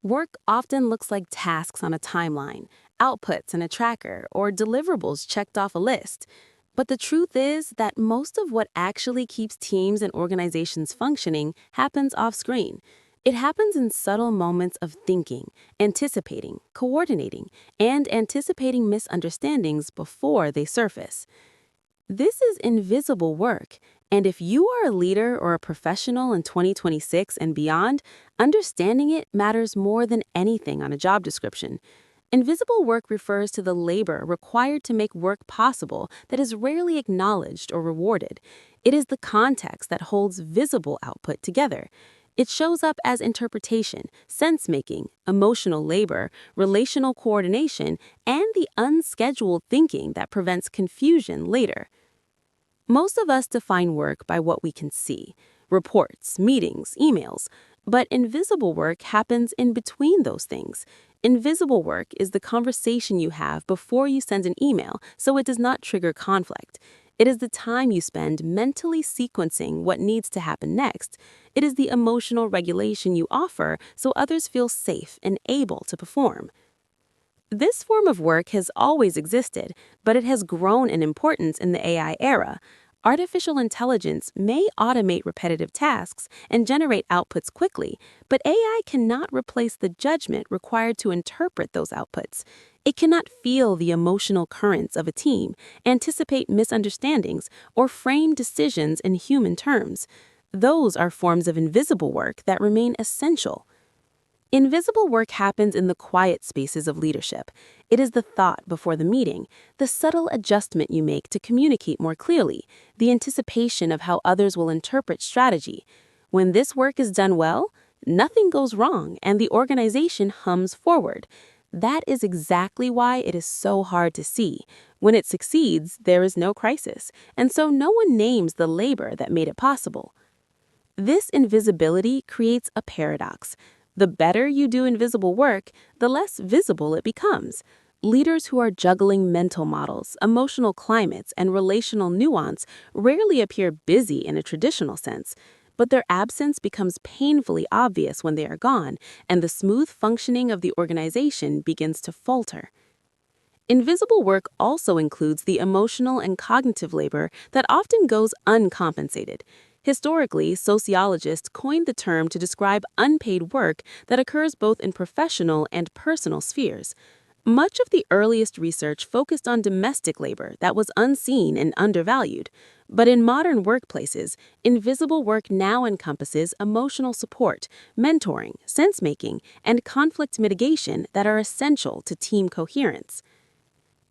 Work often looks like tasks on a timeline, outputs in a tracker, or deliverables checked off a list. But the truth is that most of what actually keeps teams and organizations functioning happens off screen. It happens in subtle moments of thinking, anticipating, coordinating, and anticipating misunderstandings before they surface. This is invisible work, and if you are a leader or a professional in 2026 and beyond, understanding it matters more than anything on a job description. Invisible work refers to the labor required to make work possible that is rarely acknowledged or rewarded. It is the context that holds visible output together. It shows up as interpretation, sense-making, emotional labor, relational coordination, and the unscheduled thinking that prevents confusion later. Most of us define work by what we can see: reports, meetings, emails. But invisible work happens in between those things. Invisible work is the conversation you have before you send an email so it does not trigger conflict. It is the time you spend mentally sequencing what needs to happen next. It is the emotional regulation you offer so others feel safe and able to perform. This form of work has always existed, but it has grown in importance in the AI era. Artificial intelligence may automate repetitive tasks and generate outputs quickly, but AI cannot replace the judgment required to interpret those outputs. It cannot feel the emotional currents of a team, anticipate misunderstandings, or frame decisions in human terms. Those are forms of invisible work that remain essential. Invisible work happens in the quiet spaces of leadership. It is the thought before the meeting, the subtle adjustment you make to communicate more clearly, the anticipation of how others will interpret strategy. When this work is done well, nothing goes wrong and the organization hums forward. That is exactly why it is so hard to see. When it succeeds, there is no crisis, and so no one names the labor that made it possible. This invisibility creates a paradox. The better you do invisible work, the less visible it becomes. Leaders who are juggling mental models, emotional climates, and relational nuance rarely appear busy in a traditional sense, but their absence becomes painfully obvious when they are gone, and the smooth functioning of the organization begins to falter. Invisible work also includes the emotional and cognitive labor that often goes uncompensated. Historically, sociologists coined the term to describe unpaid work that occurs both in professional and personal spheres. Much of the earliest research focused on domestic labor that was unseen and undervalued. But in modern workplaces, invisible work now encompasses emotional support, mentoring, sense-making, and conflict mitigation that are essential to team coherence.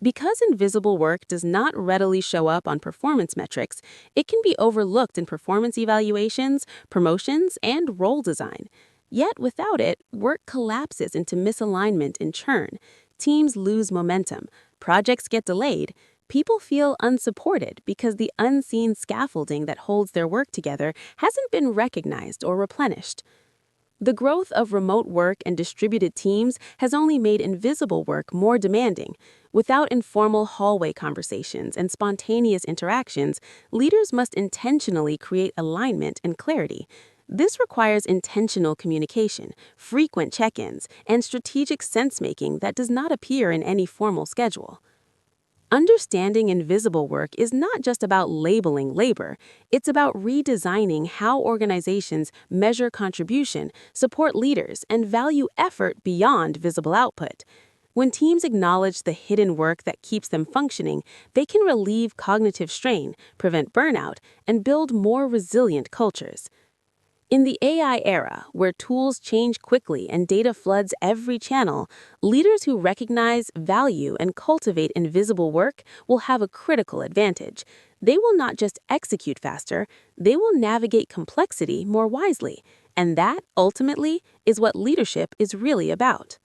Because invisible work does not readily show up on performance metrics, it can be overlooked in performance evaluations, promotions, and role design. Yet without it, work collapses into misalignment and churn. Teams lose momentum, projects get delayed, people feel unsupported because the unseen scaffolding that holds their work together hasn't been recognized or replenished. The growth of remote work and distributed teams has only made invisible work more demanding. Without informal hallway conversations and spontaneous interactions, leaders must intentionally create alignment and clarity. This requires intentional communication, frequent check-ins, and strategic sense-making that does not appear in any formal schedule. Understanding invisible work is not just about labeling labor, it's about redesigning how organizations measure contribution, support leaders, and value effort beyond visible output. When teams acknowledge the hidden work that keeps them functioning, they can relieve cognitive strain, prevent burnout, and build more resilient cultures. In the AI era, where tools change quickly and data floods every channel, leaders who recognize, value, and cultivate invisible work will have a critical advantage. They will not just execute faster, they will navigate complexity more wisely. And that, ultimately, is what leadership is really about.